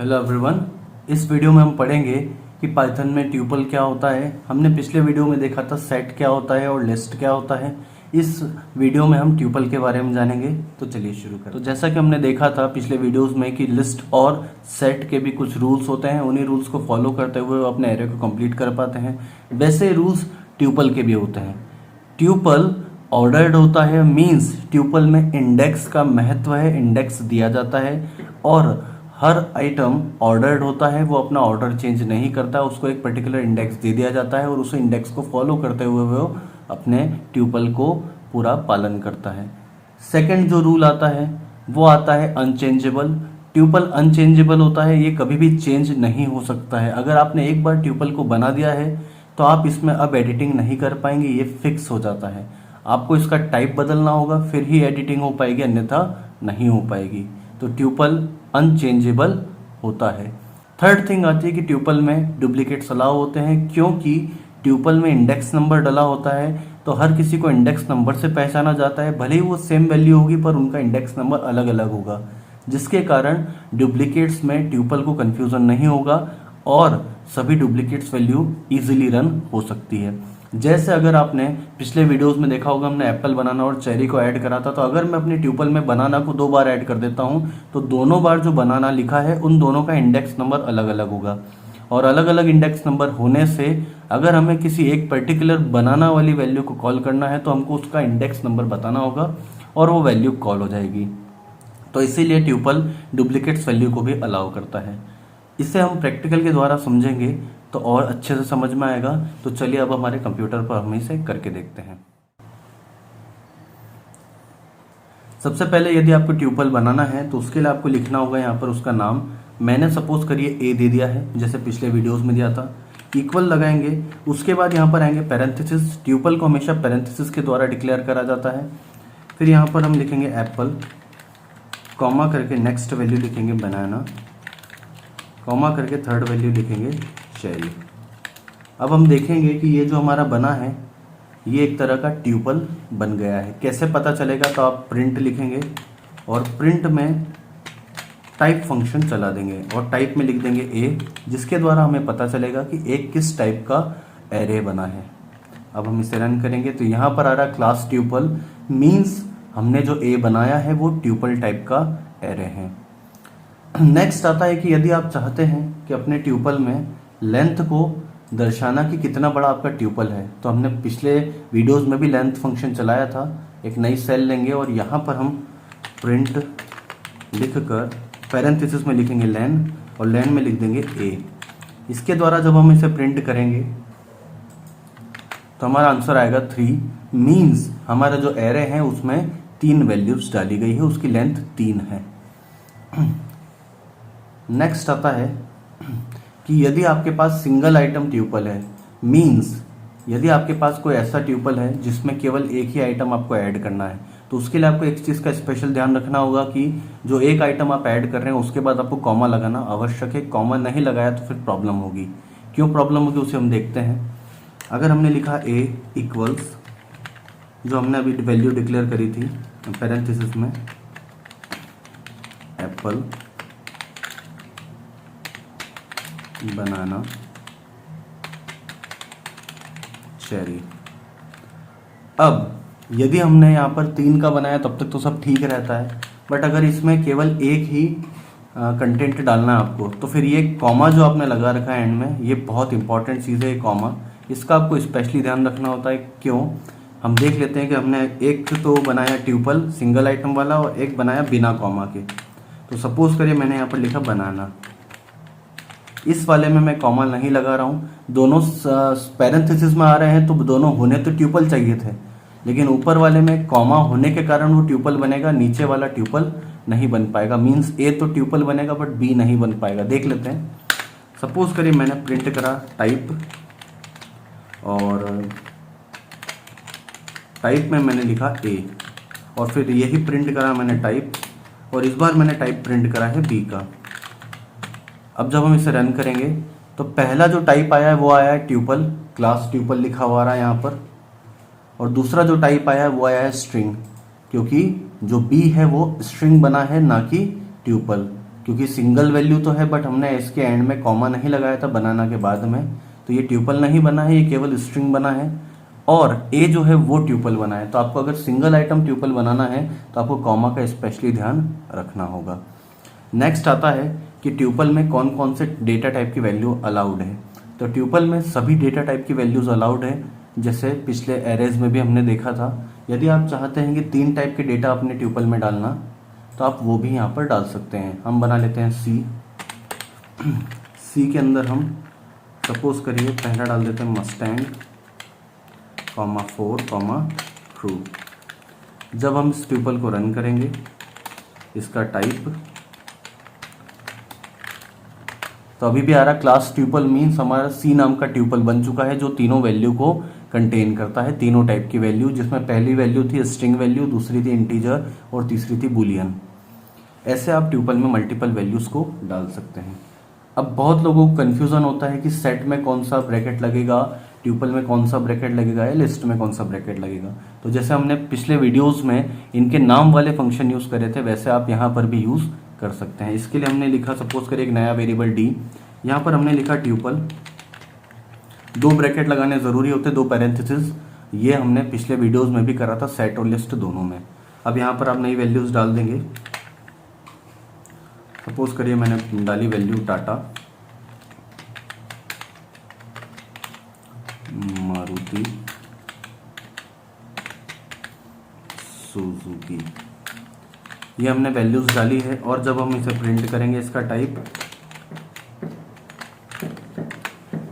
Hello everyone. इस video में हम पढ़ेंगे कि पाइथन में ट्यूपल क्या होता है। हमने पिछले वीडियो में देखा था सेट क्या होता है और लिस्ट क्या होता है। इस वीडियो में हम ट्यूपल के बारे में जानेंगे। तो चलिए शुरू करें। तो जैसा कि हमने देखा था पिछले वीडियोस में कि लिस्ट और सेट के भी कुछ रूल्स होते हैं, उन्हीं रूल्स को फॉलो करते हुए वो अपने एरे को कंप्लीट कर पाते हैं। वैसे रूल्स ट्यूपल के भी होते हैं। ट्यूपल ऑर्डर्ड होता है, मीन्स ट्यूपल में इंडेक्स का महत्व है, इंडेक्स दिया जाता है और हर आइटम ऑर्डर्ड होता है। वो अपना ऑर्डर चेंज नहीं करता, उसको एक पर्टिकुलर इंडेक्स दे दिया जाता है और उस इंडेक्स को फॉलो करते हुए वो अपने ट्यूपल को पूरा पालन करता है। सेकंड जो रूल आता है वो आता है अनचेंजेबल। ट्यूपल अनचेंजेबल होता है, ये कभी भी चेंज नहीं हो सकता है। अगर आपने एक बार ट्यूपल को बना दिया है तो आप इसमें अब एडिटिंग नहीं कर पाएंगे, ये फिक्स हो जाता है। आपको इसका टाइप बदलना होगा फिर ही एडिटिंग हो पाएगी, अन्यथा नहीं हो पाएगी। तो ट्यूपल अनचेंजेबल होता है। थर्ड थिंग आती है कि ट्यूपल में डुप्लीकेट्स अलाउ होते हैं, क्योंकि ट्यूपल में इंडेक्स नंबर डला होता है तो हर किसी को इंडेक्स नंबर से पहचाना जाता है। भले ही वो सेम वैल्यू होगी पर उनका इंडेक्स नंबर अलग अलग होगा, जिसके कारण डुप्लीकेट्स में ट्यूपल को कंफ्यूजन नहीं होगा और सभी डुप्लीकेट्स वैल्यू इजीली रन हो सकती है। जैसे अगर आपने पिछले वीडियोस में देखा होगा, हमने एप्पल बनाना और चेरी को ऐड करा था। तो अगर मैं अपनी ट्यूपल में बनाना को 2 बार ऐड कर देता हूं तो दोनों बार जो बनाना लिखा है उन दोनों का इंडेक्स नंबर अलग अलग होगा। और अलग अलग इंडेक्स नंबर होने से अगर हमें किसी एक पर्टिकुलर बनाना वाली वैल्यू को कॉल करना है तो हमको उसका इंडेक्स नंबर बताना होगा और वो वैल्यू कॉल हो जाएगी। तो इसीलिए ट्यूपल डुप्लीकेट्स वैल्यू को भी अलाउ करता है। इसे हम प्रैक्टिकल के द्वारा समझेंगे तो और अच्छे से समझ में आएगा। तो चलिए अब हमारे कंप्यूटर पर हम इसे करके देखते हैं। सबसे पहले यदि आपको ट्यूपल बनाना है तो उसके लिए आपको लिखना होगा यहाँ पर उसका नाम। मैंने सपोज करिए ए दे दिया है, जैसे पिछले वीडियोस में दिया था। इक्वल लगाएंगे, उसके बाद यहाँ पर आएंगे पैरेंथेसिस। ट्यूपल को हमेशा पैरेंथेसिस के द्वारा डिक्लेयर करा जाता है। फिर यहाँ पर हम लिखेंगे एप्पल, कॉमा करके नेक्स्ट वैल्यू लिखेंगे बनाना, कॉमा करके थर्ड वैल्यू लिखेंगे चेरी। अब हम देखेंगे कि ये जो हमारा बना है ये एक तरह का ट्यूपल बन गया है। कैसे पता चलेगा? तो आप प्रिंट लिखेंगे और प्रिंट में टाइप फंक्शन चला देंगे और टाइप में लिख देंगे ए, जिसके द्वारा हमें पता चलेगा कि एक किस टाइप का एरे बना है। अब हम इसे रन करेंगे तो यहाँ पर आ रहा क्लास ट्यूपल, मीन्स हमने जो ए बनाया है वो ट्यूपल टाइप का एरे है। नेक्स्ट आता है कि यदि आप चाहते हैं कि अपने ट्यूपल में लेंथ को दर्शाना कि कितना बड़ा आपका ट्यूपल है, तो हमने पिछले वीडियोस में भी लेंथ फंक्शन चलाया था। एक नई सेल लेंगे और यहाँ पर हम प्रिंट लिखकर पैरेंथेसिस में लिखेंगे लेन और लेन में लिख देंगे ए। इसके द्वारा जब हम इसे प्रिंट करेंगे तो हमारा आंसर आएगा 3, मीन्स हमारा जो एरे है उसमें 3 वैल्यूज डाली गई है, उसकी लेंथ 3 है। नेक्स्ट आता है कि यदि आपके पास सिंगल आइटम ट्यूपल है, मीन्स यदि आपके पास कोई ऐसा ट्यूपल है जिसमें केवल एक ही आइटम आपको ऐड करना है, तो उसके लिए आपको एक चीज़ का स्पेशल ध्यान रखना होगा कि जो एक आइटम आप ऐड कर रहे हैं उसके बाद आपको कॉमा लगाना आवश्यक है। कॉमा नहीं लगाया तो फिर प्रॉब्लम होगी। क्यों प्रॉब्लम होगी उसे हम देखते हैं। अगर हमने लिखा ए इक्वल्स, जो हमने अभी वैल्यू डिक्लेयर करी थी पैरेंथेसिस में, एप्पल बनाना चेरी। अब यदि हमने यहाँ पर 3 का बनाया तब तक तो सब ठीक रहता है, बट अगर इसमें केवल एक ही कंटेंट डालना है आपको, तो फिर ये कॉमा जो आपने लगा रखा है एंड में, ये बहुत इंपॉर्टेंट चीज़ है। ये कॉमा, इसका आपको स्पेशली ध्यान रखना होता है। क्यों? हम देख लेते हैं कि हमने एक तो बनाया ट्यूपल सिंगल आइटम वाला और एक बनाया बिना कॉमा के। तो सपोज करिए मैंने यहाँ पर लिखा बनाना, इस वाले में मैं कॉमा नहीं लगा रहा हूँ, दोनों पैरेंथेसिस में आ रहे हैं तो दोनों होने तो ट्यूपल चाहिए थे, लेकिन ऊपर वाले में कॉमा होने के कारण वो ट्यूपल बनेगा, नीचे वाला ट्यूपल नहीं बन पाएगा। मीन्स ए तो ट्यूपल बनेगा बट बी नहीं बन पाएगा। देख लेते हैं। सपोज करिए मैंने प्रिंट करा टाइप और टाइप में मैंने लिखा ए और फिर यही प्रिंट करा मैंने टाइप और इस बार मैंने टाइप प्रिंट करा है बी का। अब जब हम इसे रन करेंगे तो पहला जो टाइप आया है वो आया है ट्यूपल, क्लास ट्यूपल लिखा हुआ रहा है यहाँ पर, और दूसरा जो टाइप आया है वो आया है स्ट्रिंग, क्योंकि जो बी है वो स्ट्रिंग बना है ना कि ट्यूपल। क्योंकि सिंगल वैल्यू तो है बट हमने इसके एंड में कॉमा नहीं लगाया था बनाना के बाद में, तो ये ट्यूपल नहीं बना है, ये केवल स्ट्रिंग बना है। और ए जो है वो ट्यूपल बना है। तो आपको अगर सिंगल आइटम ट्यूपल बनाना है तो आपको कॉमा का स्पेशली ध्यान रखना होगा। नेक्स्ट आता है कि ट्यूपल में कौन कौन से डेटा टाइप की वैल्यू अलाउड है। तो ट्यूपल में सभी डेटा टाइप की वैल्यूज अलाउड है, जैसे पिछले एरेज में भी हमने देखा था। यदि आप चाहते हैं कि 3 टाइप के डेटा अपने ट्यूपल में डालना, तो आप वो भी यहाँ पर डाल सकते हैं। हम बना लेते हैं सी के अंदर हम सपोज करिए पहला डाल देते हैं मस्टैंग, कॉमा 4, कॉमा ट्रू। जब हम इस ट्यूपल को रन करेंगे, इसका टाइप तो अभी भी आ रहा क्लास ट्यूपल, मीन्स हमारा सी नाम का ट्यूपल बन चुका है जो तीनों वैल्यू को कंटेन करता है, तीनों टाइप की वैल्यू, जिसमें पहली वैल्यू थी स्ट्रिंग वैल्यू, दूसरी थी इंटीजर और तीसरी थी बुलियन। ऐसे आप ट्यूपल में मल्टीपल वैल्यूज को डाल सकते हैं। अब बहुत लोगों को कन्फ्यूजन होता है कि सेट में कौन सा ब्रैकेट लगेगा, ट्यूपल में कौन सा ब्रैकेट लगेगा या लिस्ट में कौन सा ब्रैकेट लगेगा। तो जैसे हमने पिछले वीडियोस में इनके नाम वाले फंक्शन यूज करे थे, वैसे आप यहाँ पर भी यूज कर सकते हैं। इसके लिए हमने लिखा, सपोज करिए एक नया वेरिएबल डी, यहाँ पर हमने लिखा ट्यूपल, 2 ब्रैकेट लगाने जरूरी होते, 2 पैरेंथेसिस। ये हमने पिछले वीडियोस में भी करा था, सेट और लिस्ट दोनों में। अब यहाँ पर आप नई वैल्यूज डाल देंगे। सपोज करिए मैंने डाली वैल्यू टाटा, मारुति, सुजुकी, ये हमने वैल्यूज डाली है। और जब हम इसे प्रिंट करेंगे इसका टाइप,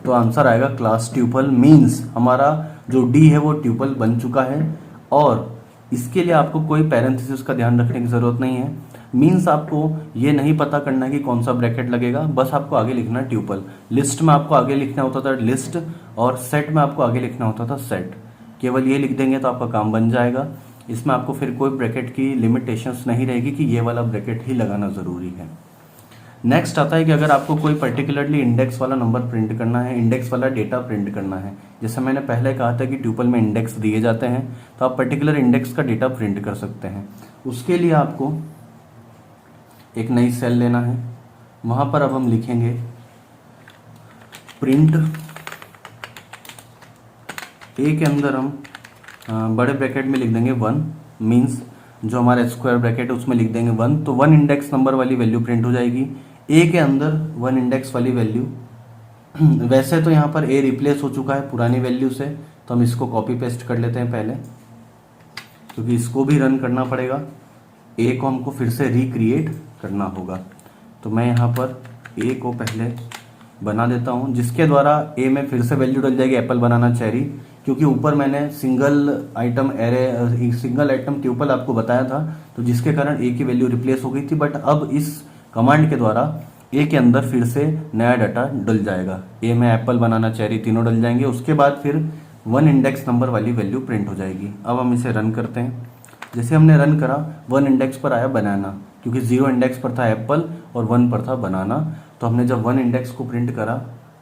तो आंसर आएगा क्लास ट्यूपल, मीन्स हमारा जो डी है वो ट्यूपल बन चुका है। और इसके लिए आपको कोई पैरेंथेसिस का ध्यान रखने की जरूरत नहीं है, मीन्स आपको ये नहीं पता करना है कि कौन सा ब्रैकेट लगेगा, बस आपको आगे लिखना है ट्यूपल। लिस्ट में आपको आगे लिखना होता था लिस्ट, और सेट में आपको आगे लिखना होता था सेट। केवल ये लिख देंगे तो आपका काम बन जाएगा। इसमें आपको फिर कोई ब्रैकेट की लिमिटेशंस नहीं रहेगी कि ये वाला ब्रैकेट ही लगाना जरूरी है। नेक्स्ट आता है कि अगर आपको कोई पर्टिकुलरली इंडेक्स वाला नंबर प्रिंट करना है, इंडेक्स वाला डेटा प्रिंट करना है, जैसे मैंने पहले कहा था कि ट्यूपल में इंडेक्स दिए जाते हैं, तो आप पर्टिकुलर इंडेक्स का डेटा प्रिंट कर सकते हैं। उसके लिए आपको एक नई सेल लेना है, वहां पर अब हम लिखेंगे प्रिंट, ए के अंदर हम बड़े ब्रैकेट में लिख देंगे 1, मीन्स जो हमारा स्क्वायर ब्रैकेट है उसमें लिख देंगे 1, तो 1 इंडेक्स नंबर वाली वैल्यू प्रिंट हो जाएगी। ए के अंदर 1 इंडेक्स वाली वैल्यू, वैसे तो यहाँ पर ए रिप्लेस हो चुका है पुरानी वैल्यू से, तो हम इसको कॉपी पेस्ट कर लेते हैं पहले, क्योंकि इसको भी रन करना पड़ेगा। ए को हमको फिर से रिक्रिएट करना होगा। तो मैं यहाँ पर ए को पहले बना देता हूँ, जिसके द्वारा ए में फिर से वैल्यू डल जाएगी एप्पल बनाना चेरी, क्योंकि ऊपर मैंने single item array, single item tuple आपको बताया था, तो जिसके कारण ए की वैल्यू रिप्लेस हो गई थी। बट अब इस कमांड के द्वारा ए के अंदर फिर से नया डाटा डल जाएगा, ए में एप्पल बनाना चेरी तीनों डल जाएंगे। उसके बाद फिर 1 इंडेक्स नंबर वाली वैल्यू प्रिंट हो जाएगी। अब हम इसे रन करते हैं। जैसे हमने रन करा, 1 इंडेक्स पर आया बनाना, क्योंकि 0 इंडेक्स पर था एप्पल और 1 पर था बनाना। तो हमने जब 1 इंडेक्स को प्रिंट करा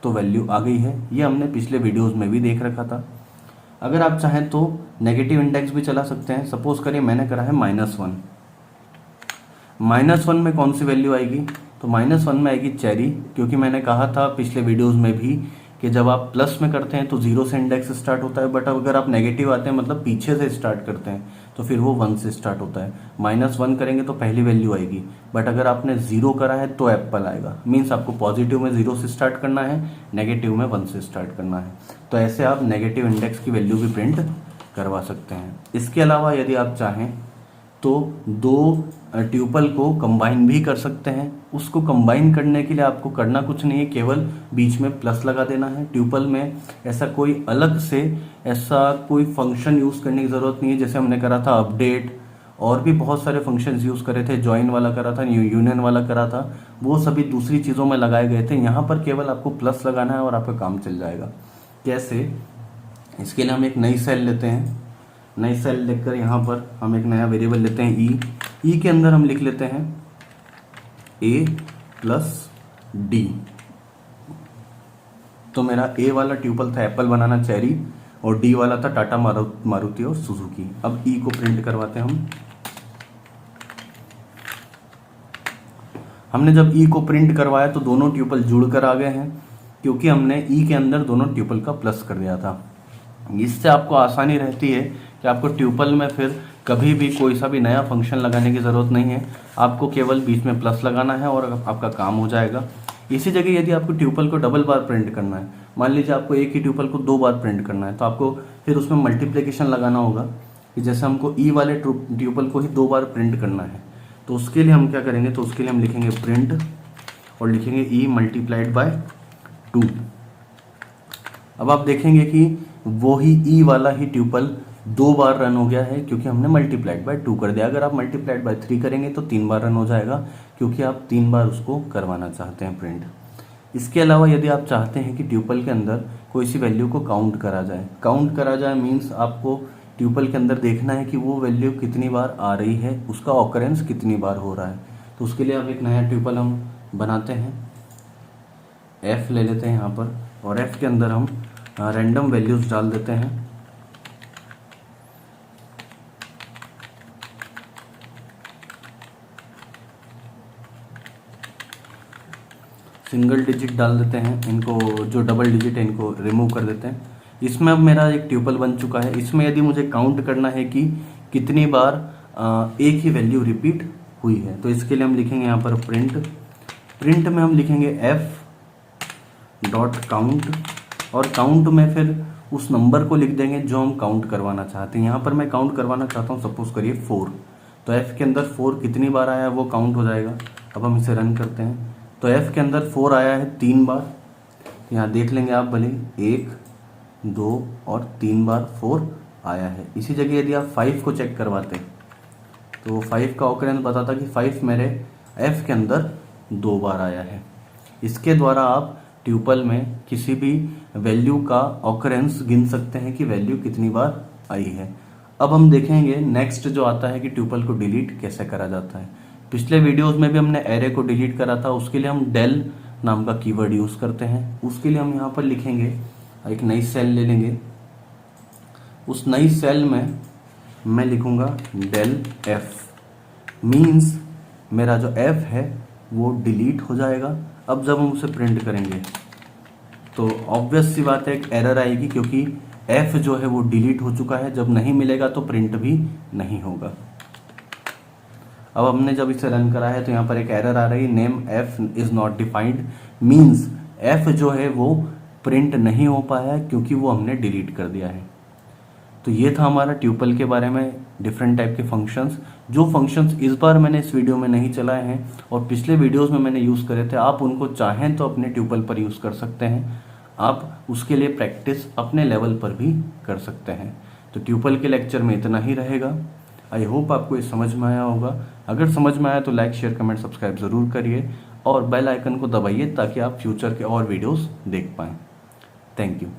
तो वैल्यू आ गई है। ये हमने पिछले वीडियोस में भी देख रखा था। अगर आप चाहें तो नेगेटिव इंडेक्स भी चला सकते हैं। सपोज करिए मैंने करा है -1, -1 में कौन सी वैल्यू आएगी, तो -1 में आएगी चेरी, क्योंकि मैंने कहा था पिछले वीडियोस में भी कि जब आप प्लस में करते हैं तो 0 से इंडेक्स स्टार्ट होता है, बट अगर आप नेगेटिव आते हैं मतलब पीछे से स्टार्ट करते हैं तो फिर वो 1 से स्टार्ट होता है। -1 करेंगे तो पहली वैल्यू आएगी, बट अगर आपने 0 करा है तो एप्पल आएगा। मीन्स आपको पॉजिटिव में 0 से स्टार्ट करना है, नेगेटिव में 1 से स्टार्ट करना है। तो ऐसे आप नेगेटिव इंडेक्स की वैल्यू भी प्रिंट करवा सकते हैं। इसके अलावा यदि आप चाहें तो 2 ट्यूपल को कंबाइन भी कर सकते हैं। उसको कंबाइन करने के लिए आपको करना कुछ नहीं है, केवल बीच में प्लस लगा देना है। ट्यूपल में ऐसा कोई अलग से ऐसा कोई फंक्शन यूज करने की जरूरत नहीं है, जैसे हमने करा था अपडेट, और भी बहुत सारे फंक्शंस यूज करे थे, ज्वाइन वाला करा था, यूनियन वाला करा था, वो सभी दूसरी चीजों में लगाए गए थे। यहाँ पर केवल आपको प्लस लगाना है और आपका काम चल जाएगा। कैसे, इसके लिए हम एक नई सेल लेते हैं। नई सेल लेकर यहाँ पर हम एक नया वेरिएबल लेते हैं ई के अंदर हम लिख लेते हैं a+d। तो मेरा ए वाला ट्यूपल था एप्पल बनाना चेरी, और डी वाला था टाटा मारुति और सुजुकी। अब ई को प्रिंट करवाते हैं हम। हमने जब ई को प्रिंट करवाया तो दोनों ट्यूपल जुड़ कर आ गए हैं, क्योंकि हमने ई के अंदर दोनों ट्यूपल का प्लस कर दिया था। इससे आपको आसानी रहती है कि आपको ट्यूपल में फिर कभी भी कोई सा भी नया फंक्शन लगाने की ज़रूरत नहीं है, आपको केवल बीच में प्लस लगाना है और आपका काम हो जाएगा। इसी जगह यदि आपको ट्यूपल को डबल बार प्रिंट करना है, मान लीजिए आपको एक ही ट्यूपल को 2 बार प्रिंट करना है, तो आपको फिर उसमें मल्टीप्लिकेशन लगाना होगा कि जैसे हमको ई वाले ट्यूपल को ही 2 बार प्रिंट करना है। तो उसके लिए हम क्या करेंगे, तो उसके लिए हम लिखेंगे प्रिंट और लिखेंगे ई मल्टीप्लाइड बाय 2। अब आप देखेंगे कि वो ही ई वाला ही ट्यूपल 2 बार रन हो गया है, क्योंकि हमने मल्टीप्लाइड बाय 2 कर दिया। अगर आप मल्टीप्लाइड बाय 3 करेंगे तो 3 बार रन हो जाएगा, क्योंकि आप 3 बार उसको करवाना चाहते हैं प्रिंट। इसके अलावा यदि आप चाहते हैं कि ट्यूपल के अंदर कोई सी वैल्यू को काउंट करा जाए मीन्स आपको ट्यूपल के अंदर देखना है कि वो वैल्यू कितनी बार आ रही है, उसका ऑकरेंस कितनी बार हो रहा है। तो उसके लिए अब एक नया ट्यूपल हम बनाते हैं, एफ ले लेते हैं यहाँ पर, और एफ के अंदर हम रैंडम वैल्यूज डाल देते हैं। सिंगल डिजिट डाल देते हैं, इनको जो डबल डिजिट है इनको रिमूव कर देते हैं। इसमें अब मेरा एक ट्यूपल बन चुका है। इसमें यदि मुझे काउंट करना है कि कितनी बार एक ही वैल्यू रिपीट हुई है, तो इसके लिए हम लिखेंगे यहाँ पर प्रिंट में हम लिखेंगे एफ डॉट काउंट, और काउंट में फिर उस नंबर को लिख देंगे जो हम काउंट करवाना चाहते हैं। यहाँ पर मैं काउंट करवाना चाहता हूँ सपोज करिए 4, तो एफ के अंदर 4 कितनी बार आया है वो काउंट हो जाएगा। अब हम इसे रन करते हैं, तो एफ के अंदर 4 आया है 3 बार, तो यहाँ देख लेंगे आप भले 1, 2 और 3 बार 4 आया है। इसी जगह यदि आप 5 को चेक करवाते तो 5 का ऑकरेंस बताता कि 5 मेरे एफ के अंदर 2 बार आया है। इसके द्वारा आप ट्यूपल में किसी भी वैल्यू का ऑकरेंस गिन सकते हैं कि वैल्यू कितनी बार आई है। अब हम देखेंगे नेक्स्ट जो आता है कि ट्यूपल को डिलीट कैसे करा जाता है। पिछले वीडियोस में भी हमने एरे को डिलीट करा था, उसके लिए हम डेल नाम का कीवर्ड यूज करते हैं। उसके लिए हम यहाँ पर लिखेंगे, एक नई सेल ले लेंगे, उस नई सेल में मैं लिखूंगा डेल एफ, मीन्स मेरा जो एफ है वो डिलीट हो जाएगा। अब जब हम उसे प्रिंट करेंगे तो ऑब्वियस सी बात है एक एरर आएगी, क्योंकि एफ जो है वो डिलीट हो चुका है। जब नहीं मिलेगा तो प्रिंट भी नहीं होगा। अब हमने जब इसे रन करा है तो यहाँ पर एक एरर आ रही है, name F is not defined, means F जो है वो प्रिंट नहीं हो पाया है क्योंकि वो हमने डिलीट कर दिया है। तो ये था हमारा ट्यूपल के बारे में, डिफरेंट टाइप के फंक्शंस। जो फंक्शंस इस बार मैंने इस वीडियो में नहीं चलाए हैं और पिछले वीडियोस में मैंने यूज़ करे थे, आप उनको चाहें तो अपने ट्यूपल पर यूज़ कर सकते हैं। आप उसके लिए प्रैक्टिस अपने लेवल पर भी कर सकते हैं। तो ट्यूपल के लेक्चर में इतना ही रहेगा। आई होप आपको ये समझ में आया होगा। अगर समझ में आया तो लाइक, शेयर, कमेंट, सब्सक्राइब ज़रूर करिए और बेल आइकन को दबाइए ताकि आप फ्यूचर के और वीडियोस देख पाएँ। Thank you.